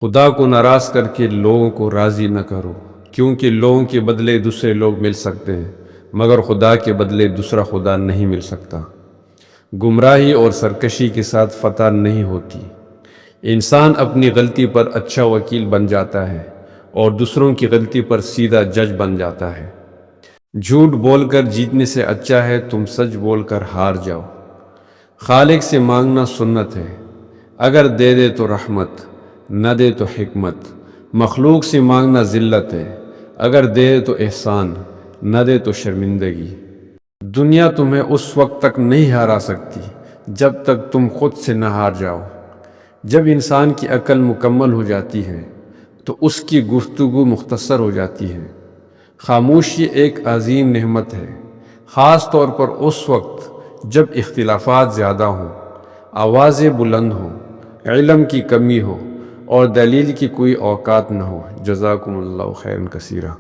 خدا کو ناراض کر کے لوگوں کو راضی نہ کرو، کیونکہ لوگوں کے بدلے دوسرے لوگ مل سکتے ہیں مگر خدا کے بدلے دوسرا خدا نہیں مل سکتا۔ گمراہی اور سرکشی کے ساتھ فتح نہیں ہوتی۔ انسان اپنی غلطی پر اچھا وکیل بن جاتا ہے اور دوسروں کی غلطی پر سیدھا جج بن جاتا ہے۔ جھوٹ بول کر جیتنے سے اچھا ہے تم سچ بول کر ہار جاؤ۔ خالق سے مانگنا سنت ہے، اگر دے دے تو رحمت، نہ دے تو حکمت۔ مخلوق سے مانگنا ذلت ہے، اگر دے تو احسان، نہ دے تو شرمندگی۔ دنیا تمہیں اس وقت تک نہیں ہرا سکتی جب تک تم خود سے نہ ہار جاؤ۔ جب انسان کی عقل مکمل ہو جاتی ہے تو اس کی گفتگو مختصر ہو جاتی ہے۔ خاموشی ایک عظیم نعمت ہے، خاص طور پر اس وقت جب اختلافات زیادہ ہوں، آوازیں بلند ہوں، علم کی کمی ہو اور دلیل کی کوئی اوقات نہ ہو۔ جزاکم اللہ خیرا کثیرا۔